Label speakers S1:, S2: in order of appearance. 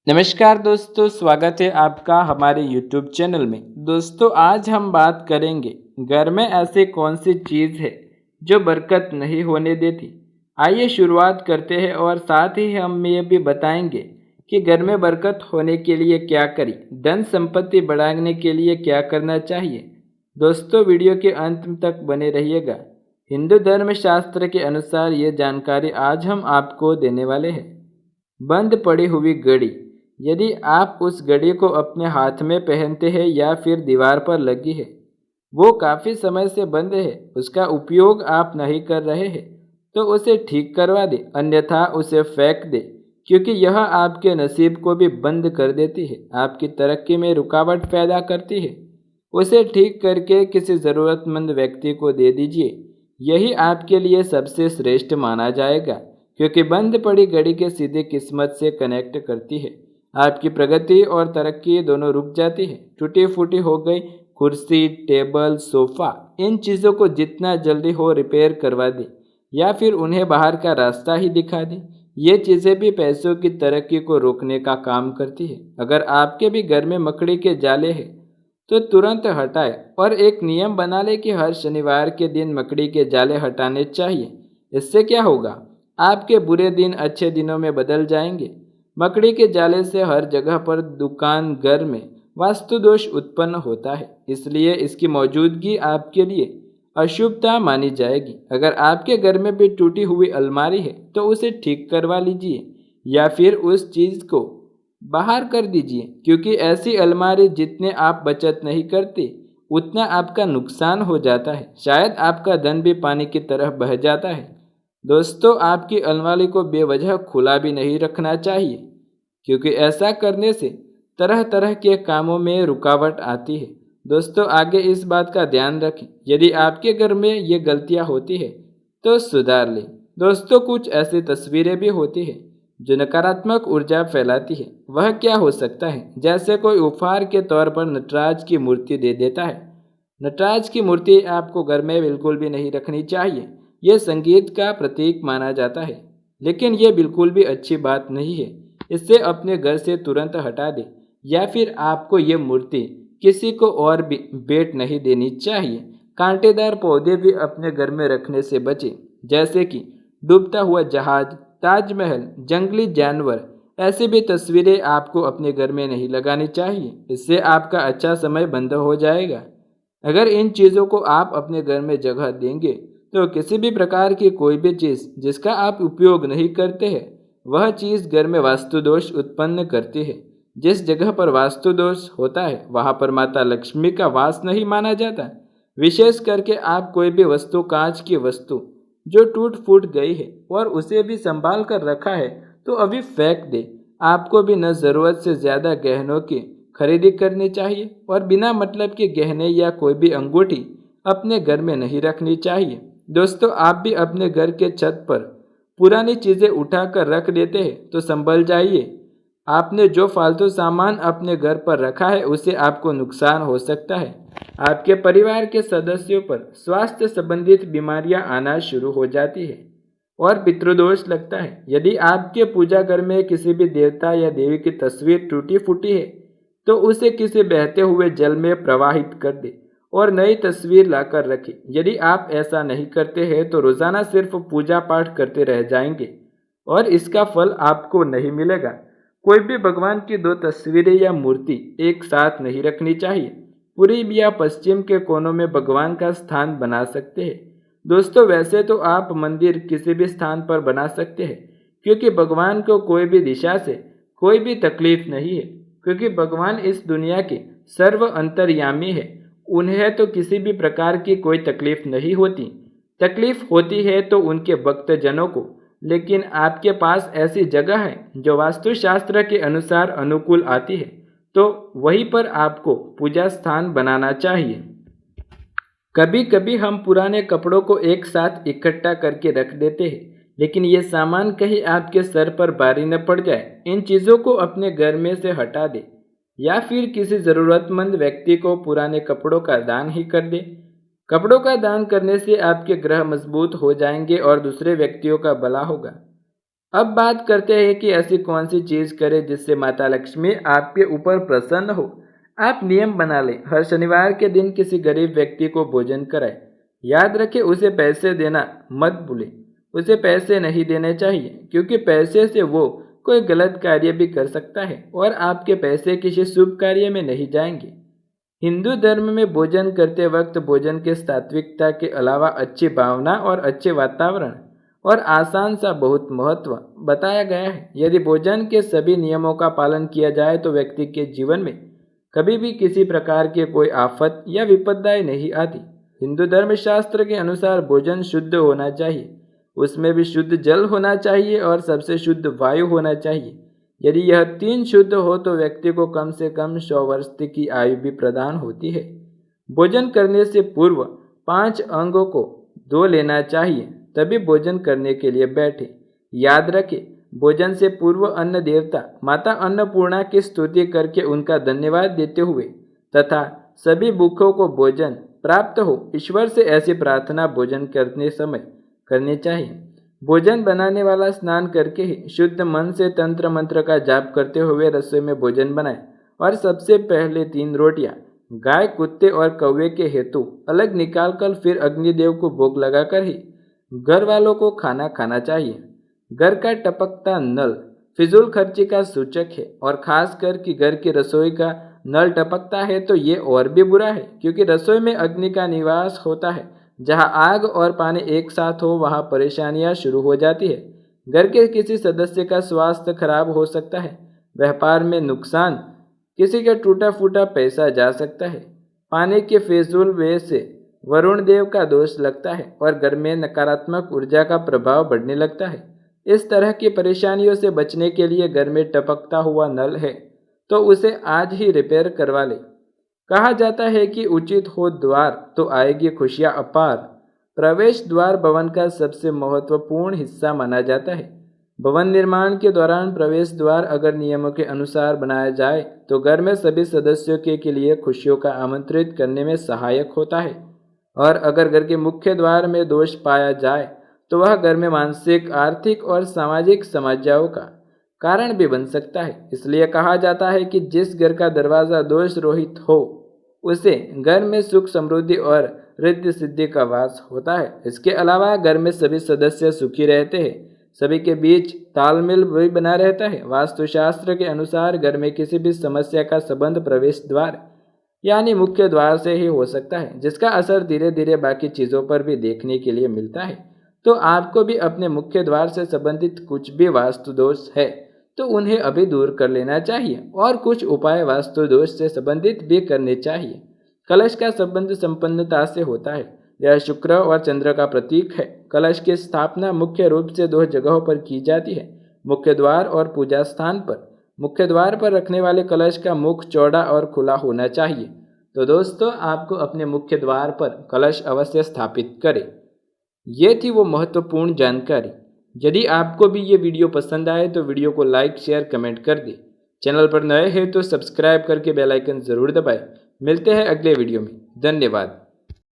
S1: नमस्कार दोस्तों, स्वागत है आपका हमारे YouTube चैनल में। दोस्तों, आज हम बात करेंगे घर में ऐसी कौन सी चीज़ है जो बरकत नहीं होने देती। आइए शुरुआत करते हैं और साथ ही हम ये भी बताएंगे कि घर में बरकत होने के लिए क्या करें, धन संपत्ति बढ़ाने के लिए क्या करना चाहिए। दोस्तों, वीडियो के अंत तक बने रहिएगा। हिंदू धर्म शास्त्र के अनुसार ये जानकारी आज हम आपको देने वाले हैं। बंद पड़ी हुई घड़ी। यदि आप उस घड़ी को अपने हाथ में पहनते हैं या फिर दीवार पर लगी है, वो काफ़ी समय से बंद है, उसका उपयोग आप नहीं कर रहे हैं, तो उसे ठीक करवा दें, अन्यथा उसे फेंक दें, क्योंकि यह आपके नसीब को भी बंद कर देती है, आपकी तरक्की में रुकावट पैदा करती है। उसे ठीक करके किसी ज़रूरतमंद व्यक्ति को दे दीजिए, यही आपके लिए सबसे श्रेष्ठ माना जाएगा, क्योंकि बंद पड़ी घड़ी के सीधे किस्मत से कनेक्ट करती है। आपकी प्रगति और तरक्की दोनों रुक जाती है। टूटी फूटी हो गई कुर्सी, टेबल, सोफ़ा, इन चीज़ों को जितना जल्दी हो रिपेयर करवा दें या फिर उन्हें बाहर का रास्ता ही दिखा दें। ये चीज़ें भी पैसों की तरक्की को रोकने का काम करती है। अगर आपके भी घर में मकड़ी के जाले हैं तो तुरंत हटाएं और एक नियम बना लें कि हर शनिवार के दिन मकड़ी के जाले हटाने चाहिए। इससे क्या होगा, आपके बुरे दिन अच्छे दिनों में बदल जाएंगे। मकड़ी के जाले से हर जगह पर, दुकान, घर में वास्तु दोष उत्पन्न होता है, इसलिए इसकी मौजूदगी आपके लिए अशुभता मानी जाएगी। अगर आपके घर में भी टूटी हुई अलमारी है तो उसे ठीक करवा लीजिए या फिर उस चीज़ को बाहर कर दीजिए, क्योंकि ऐसी अलमारी जितने आप बचत नहीं करते उतना आपका नुकसान हो जाता है। शायद आपका धन भी पानी की तरह बह जाता है। दोस्तों, आपकी अलमारी को बेवजह खुला भी नहीं रखना चाहिए, क्योंकि ऐसा करने से तरह तरह के कामों में रुकावट आती है। दोस्तों, आगे इस बात का ध्यान रखें, यदि आपके घर में ये गलतियां होती है तो सुधार लें। दोस्तों, कुछ ऐसी तस्वीरें भी होती है जो नकारात्मक ऊर्जा फैलाती है। वह क्या हो सकता है, जैसे कोई उपहार के तौर पर नटराज की मूर्ति दे देता है। नटराज की मूर्ति आपको घर में बिल्कुल भी नहीं रखनी चाहिए। यह संगीत का प्रतीक माना जाता है, लेकिन यह बिल्कुल भी अच्छी बात नहीं है। इसे अपने घर से तुरंत हटा दें या फिर आपको ये मूर्ति किसी को और भी भेंट नहीं देनी चाहिए। कांटेदार पौधे भी अपने घर में रखने से बचें, जैसे कि डूबता हुआ जहाज, ताजमहल, जंगली जानवर। ऐसी भी तस्वीरें आपको अपने घर में नहीं लगानी चाहिए, इससे आपका अच्छा समय बंद हो जाएगा। अगर इन चीज़ों को आप अपने घर में जगह देंगे तो किसी भी प्रकार की कोई भी चीज़ जिसका आप उपयोग नहीं करते हैं, वह चीज़ घर में वास्तु दोष उत्पन्न करती है। जिस जगह पर वास्तु दोष होता है वहाँ पर माता लक्ष्मी का वास नहीं माना जाता। विशेष करके आप कोई भी वस्तु, कांच की वस्तु जो टूट फूट गई है और उसे भी संभाल कर रखा है, तो अभी फेंक दे। आपको भी न ज़रूरत से ज़्यादा गहनों की खरीदी करनी चाहिए और बिना मतलब के गहने या कोई भी अंगूठी अपने घर में नहीं रखनी चाहिए। दोस्तों, आप भी अपने घर के छत पर पुरानी चीज़ें उठाकर रख देते हैं तो संभल जाइए। आपने जो फालतू सामान अपने घर पर रखा है उससे आपको नुकसान हो सकता है। आपके परिवार के सदस्यों पर स्वास्थ्य संबंधित बीमारियां आना शुरू हो जाती है और पितृदोष लगता है। यदि आपके पूजा घर में किसी भी देवता या देवी की तस्वीर टूटी फूटी है तो उसे किसी बहते हुए जल में प्रवाहित कर दे और नई तस्वीर लाकर रखें। यदि आप ऐसा नहीं करते हैं तो रोज़ाना सिर्फ पूजा पाठ करते रह जाएंगे और इसका फल आपको नहीं मिलेगा। कोई भी भगवान की दो तस्वीरें या मूर्ति एक साथ नहीं रखनी चाहिए। पूर्व या पश्चिम के कोनों में भगवान का स्थान बना सकते हैं। दोस्तों, वैसे तो आप मंदिर किसी भी स्थान पर बना सकते हैं, क्योंकि भगवान को कोई भी दिशा से कोई भी तकलीफ नहीं है, क्योंकि भगवान इस दुनिया के सर्व अंतर्यामी है। उन्हें तो किसी भी प्रकार की कोई तकलीफ नहीं होती। तकलीफ होती है तो उनके भक्तजनों को। लेकिन आपके पास ऐसी जगह है जो वास्तुशास्त्र के अनुसार अनुकूल आती है, तो वहीं पर आपको पूजा स्थान बनाना चाहिए। कभी कभी हम पुराने कपड़ों को एक साथ इकट्ठा करके रख देते हैं, लेकिन ये सामान कहीं आपके सर पर भारी न पड़ जाए। इन चीज़ों को अपने घर में से हटा दें। या फिर किसी ज़रूरतमंद व्यक्ति को पुराने कपड़ों का दान ही कर दे। कपड़ों का दान करने से आपके ग्रह मजबूत हो जाएंगे और दूसरे व्यक्तियों का भला होगा। अब बात करते हैं कि ऐसी कौन सी चीज़ करें जिससे माता लक्ष्मी आपके ऊपर प्रसन्न हो। आप नियम बना लें, हर शनिवार के दिन किसी गरीब व्यक्ति को भोजन कराएं। याद रखें, उसे पैसे देना मत भूलें। उसे पैसे नहीं देने चाहिए, क्योंकि पैसे से वो कोई गलत कार्य भी कर सकता है और आपके पैसे किसी शुभ कार्य में नहीं जाएंगे। हिंदू धर्म में भोजन करते वक्त भोजन के सात्विकता के अलावा अच्छी भावना और अच्छे वातावरण और आसान सा बहुत महत्व बताया गया है। यदि भोजन के सभी नियमों का पालन किया जाए तो व्यक्ति के जीवन में कभी भी किसी प्रकार की कोई आफत या विपदाएं नहीं आती। हिंदू धर्म शास्त्र के अनुसार भोजन शुद्ध होना चाहिए, उसमें भी शुद्ध जल होना चाहिए और सबसे शुद्ध वायु होना चाहिए। यदि यह तीन शुद्ध हो तो व्यक्ति को कम से कम 100 वर्ष की आयु भी प्रदान होती है। भोजन करने से पूर्व 5 अंगों को धो लेना चाहिए, तभी भोजन करने के लिए बैठे। याद रखें, भोजन से पूर्व अन्न देवता माता अन्नपूर्णा की स्तुति करके उनका धन्यवाद देते हुए तथा सभी भूखों को भोजन प्राप्त हो, ईश्वर से ऐसी प्रार्थना भोजन करने समय करनी चाहिए। भोजन बनाने वाला स्नान करके ही शुद्ध मन से तंत्र मंत्र का जाप करते हुए रसोई में भोजन बनाए और सबसे पहले 3 रोटियां गाय, कुत्ते और कौवे के हेतु अलग निकालकर फिर अग्निदेव को भोग लगाकर ही घर वालों को खाना खाना चाहिए। घर का टपकता नल फिजूल खर्ची का सूचक है और खासकर कि घर की रसोई का नल टपकता है तो ये और भी बुरा है, क्योंकि रसोई में अग्नि का निवास होता है। जहां आग और पानी एक साथ हो वहां परेशानियां शुरू हो जाती है। घर के किसी सदस्य का स्वास्थ्य खराब हो सकता है, व्यापार में नुकसान, किसी का टूटा फूटा पैसा जा सकता है। पानी के फिजूल व्यय से वरुण देव का दोष लगता है और घर में नकारात्मक ऊर्जा का प्रभाव बढ़ने लगता है। इस तरह की परेशानियों से बचने के लिए घर में टपकता हुआ नल है तो उसे आज ही रिपेयर करवा ले। कहा जाता है कि उचित हो द्वार तो आएगी खुशियां अपार। प्रवेश द्वार भवन का सबसे महत्वपूर्ण हिस्सा माना जाता है। भवन निर्माण के दौरान प्रवेश द्वार अगर नियमों के अनुसार बनाया जाए तो घर में सभी सदस्यों के लिए खुशियों का आमंत्रित करने में सहायक होता है, और अगर घर के मुख्य द्वार में दोष पाया जाए तो वह घर में मानसिक, आर्थिक और सामाजिक समस्याओं का कारण भी बन सकता है। इसलिए कहा जाता है कि जिस घर का दरवाजा दोष रहित हो उसे घर में सुख, समृद्धि और रिद्धि सिद्धि का वास होता है। इसके अलावा घर में सभी सदस्य सुखी रहते हैं, सभी के बीच तालमेल भी बना रहता है। वास्तुशास्त्र के अनुसार घर में किसी भी समस्या का संबंध प्रवेश द्वार यानी मुख्य द्वार से ही हो सकता है, जिसका असर धीरे धीरे बाकी चीज़ों पर भी देखने के लिए मिलता है। तो आपको भी अपने मुख्य द्वार से संबंधित कुछ भी वास्तु दोष है तो उन्हें अभी दूर कर लेना चाहिए और कुछ उपाय वास्तु दोष से संबंधित भी करने चाहिए। कलश का संबंध संपन्नता से होता है। यह शुक्र और चंद्र का प्रतीक है। कलश की स्थापना मुख्य रूप से 2 जगहों पर की जाती है, मुख्य द्वार और पूजा स्थान पर। मुख्य द्वार पर रखने वाले कलश का मुख चौड़ा और खुला होना चाहिए। तो दोस्तों, आपको अपने मुख्य द्वार पर कलश अवश्य स्थापित करें। ये थी वो महत्वपूर्ण जानकारी। यदि आपको भी ये वीडियो पसंद आए तो वीडियो को लाइक, शेयर, कमेंट कर दें। चैनल पर नए हैं तो सब्सक्राइब करके बेल आइकन ज़रूर दबाएं। मिलते हैं अगले वीडियो में। धन्यवाद।